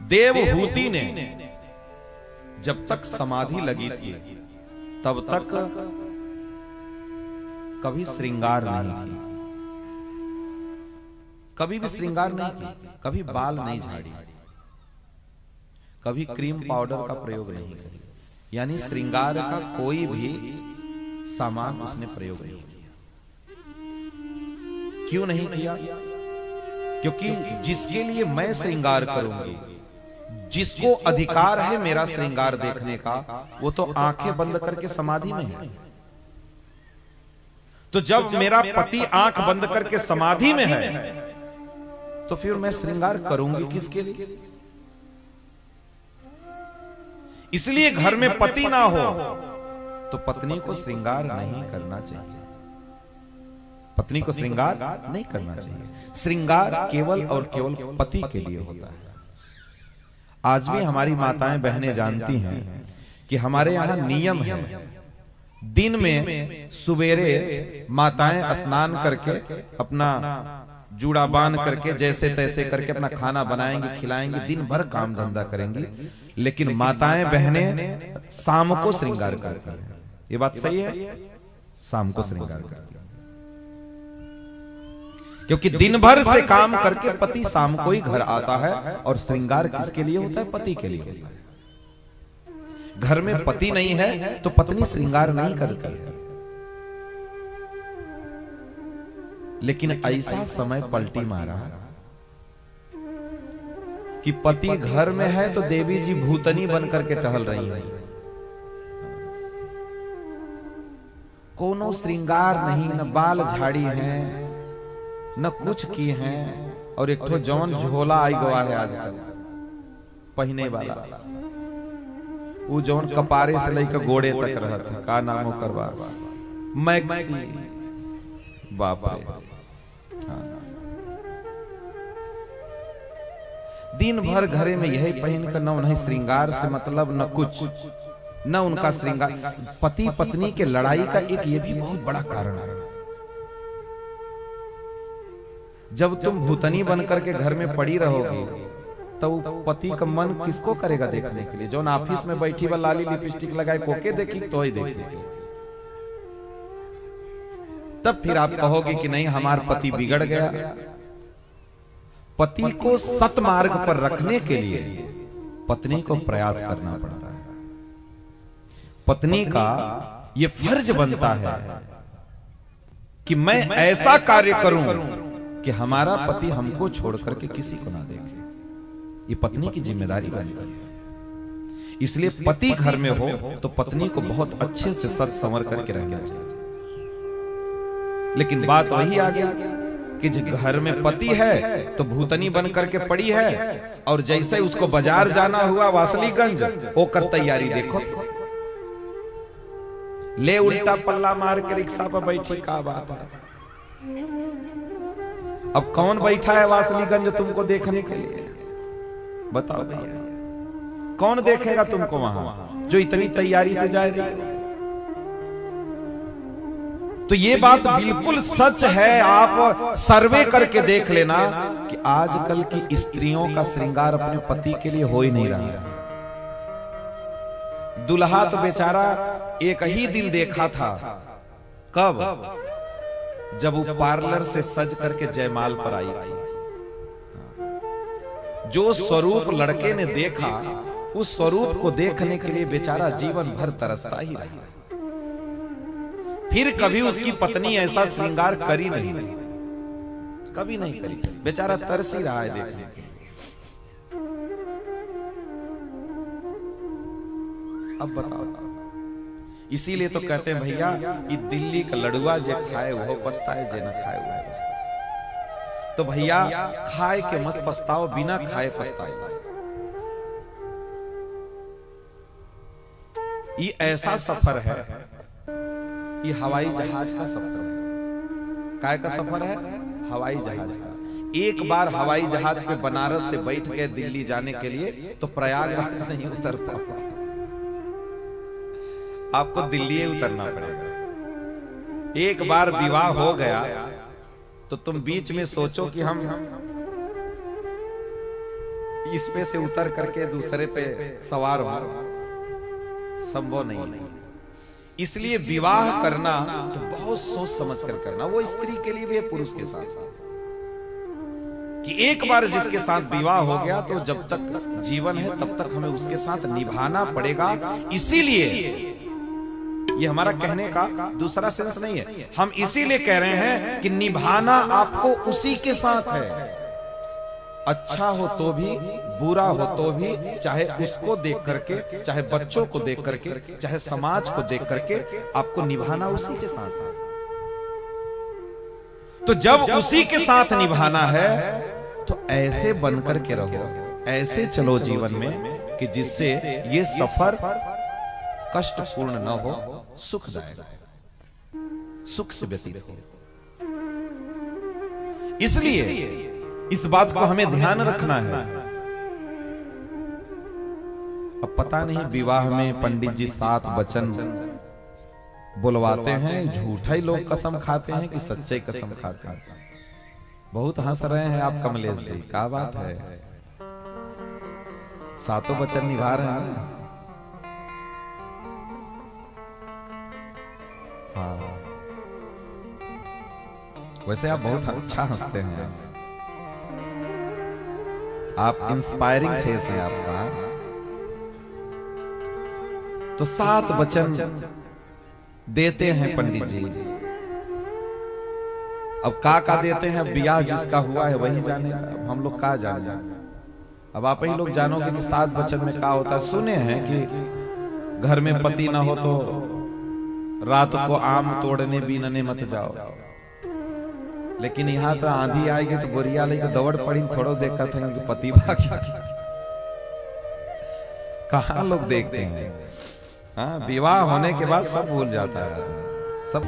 देवहूति ने जब तक समाधि लगी थी तब तक कभी श्रृंगार नहीं की, कभी भी श्रृंगार नहीं की, कभी बाल नहीं झाड़ी, कभी क्रीम पाउडर का प्रयोग नहीं किया, यानी श्रृंगार का कोई भी सामान उसने प्रयोग नहीं किया। क्यों नहीं किया? क्योंकि जिसके लिए मैं श्रृंगार करूंगी, जिसको अधिकार है मेरा श्रृंगार देखने का, वो तो आंखें बंद करके समाधि में है। तो जब मेरा पति आंख बंद करके समाधि में है तो फिर मैं श्रृंगार करूंगी किसके लिए? इसलिए घर में पति ना हो तो पत्नी को श्रृंगार नहीं करना चाहिए, पत्नी को श्रृंगार नहीं करना चाहिए। श्रृंगार केवल और केवल पति के लिए होता है। आज भी हमारी माताएं बहनें जानती हैं कि हमारे यहां नियम है, दिन में सुबेरे माताएं स्नान करके अपना जूड़ा बांध करके जैसे तैसे करके अपना खाना बनाएंगी, खिलाएंगी, दिन भर काम धंधा करेंगी, लेकिन माताएं बहनें शाम को श्रृंगार करती हैं। ये बात सही है? शाम को श्रृंगार करती हैं क्योंकि दिन भर से काम करके पति शाम को ही घर आता है, और श्रृंगार किसके लिए होता है? पति के लिए होता है। घर में पति नहीं है तो पत्नी श्रृंगार नहीं करती है। लेकिन ऐसा समय पलटी मारा कि पति घर में है तो देवी जी भूतनी बनकर के टहल रही है, कोनो श्रृंगार नहीं, न बाल झाड़ी हैं, न कुछ किए हैं, और एक ठो जौन झोला आई गवा है आजकल पहने वाला, वो जौन कपारे से लेकर गोड़े तक रहता है, का नामो करवा मैक्सी, बाप रे। दिन भर घरे में यही पहन कर, न उन्हें श्रृंगार से मतलब, न कुछ, न उनका श्रृंगार। पति पत्नी के लड़ाई का एक ये भी बहुत बड़ा कारण है। जब तुम भूतनी बनकर के घर में पड़ी रहोगी तो पति का मन किसको करेगा देखने के लिए? जो ऑफिस में बैठी वाला लाली लिपस्टिक लगाए कोके देखी तो ही देखेगी, तब फिर आप कहोगे कि नहीं हमारा पति बिगड़ गया। पति को सतमार्ग पर रखने के लिए पत्नी को प्रयास करना पड़ता है। पत्नी का यह फर्ज बनता है कि मैं ऐसा कार्य करूं कि हमारा पति हमको छोड़ करके किसी को ना देखे। ये पत्नी की जिम्मेदारी बनती है। इसलिए पति घर में हो तो पत्नी को बहुत अच्छे से सच संवर करके रहना चाहिए। लेकिन बात वही आ गया कि घर में पति है तो भूतनी बन करके पड़ी है, और जैसे उसको बाजार जाना हुआ वासलीगंज, ओकर तैयारी देखो, ले उल्टा पल्ला मार के रिक्शा पर बैठी, का बात है। अब कौन बैठा है वासलीगंज तुमको देखने के लिए? बताओ भैया, कौन देखेगा तुमको वहां जो इतनी तैयारी से जाएगा? तो ये बात बिल्कुल सच है। आप सर्वे करके देख लेना कि आजकल की स्त्रियों का श्रृंगार अपने पति के लिए हो ही नहीं रहा है। दुल्हा तो बेचारा एक ही दिन देखा था, कब? जब वो पार्लर से सज करके जयमाल पर आई थी। जो स्वरूप लड़के ने देखा, उस स्वरूप को देखने के लिए बेचारा जीवन भर तरसता ही रहा। फिर कभी उसकी पत्नी ऐसा श्रृंगार करी नहीं, कभी नहीं करी, बेचारा तरस ही रहा है देखने के लिए। अब बताओ, इसीलिए तो कहते हैं भैया, ये दिल्ली का लड़ुआ जे खाए वो पछताए, जे न खाए वो पछताए। तो भैया खाए के मत पछताओ, बिना खाए पछताए। ये ऐसा सफर है, ये हवाई जहाज का सफर है। काय का सफर है? हवाई जहाज का। एक बार हवाई जहाज पे बनारस से बैठ के दिल्ली जाने के लिए तो प्रयागराज नहीं उतर पाओ, आपको दिल्ली उतरना पड़ेगा। एक बार विवाह हो गया तो तुम बीच में सोचो कि हम इस पे से उतर करके दूसरे पे सवार हो, संभव नहीं। इसलिए विवाह करना तो बहुत सोच समझ कर करना, वो स्त्री के लिए भी है, पुरुष के साथ, कि एक बार जिसके साथ विवाह हो गया तो जब तक जीवन है तब तक हमें उसके साथ निभाना पड़ेगा। इसीलिए ये हमारा कहने का दूसरा सेंस नहीं है, हम इसीलिए कह रहे हैं कि निभाना आपको उसी के साथ है। अच्छा हो तो भी, बुरा हो तो भी, चाहे उसको देख करके, चाहे बच्चों को देख करके, चाहे समाज को देख करके, आपको निभाना उसी के साथ है। तो जब उसी के साथ निभाना है तो ऐसे बनकर के रहो, ऐसे चलो जीवन में कि जिससे ये सफर कष्टपूर्ण न हो, सुखदायक हो, सुख से व्यतीत हो। इसलिए इस बात को हमें ध्यान रखना है। अब पता नहीं विवाह में पंडित जी 7 वचन बुलवाते हैं, झूठा ही लोग कसम खाते हैं कि सच्चे कसम खाते हैं। बहुत हंस रहे हैं आप कमलेश जी, क्या बात है, 7 वचन निभा रहे हैं। हाँ, वैसे आप बहुत अच्छा हंसते हैं, आप इंस्पायरिंग फेस है आपका। तो 7 वचन देते हैं पंडित जी। अब का देते हैं, ब्याह जिसका हुआ है वही जाने, अब हम लोग का जाने। अब आप ही लोग जानोगे कि 7 वचन में क्या होता है। सुने हैं कि घर में पति ना हो तो रात को आम तोड़ने बीनने मत जाओ, लेकिन यहाँ तो आंधी आएगी तो गोरिया लेके दौड़ पड़ी, थोड़ा देखा था कि पति भागी। कहाँ लोग देखते हैं। हाँ, विवाह होने के बाद सब भूल जाता है सब।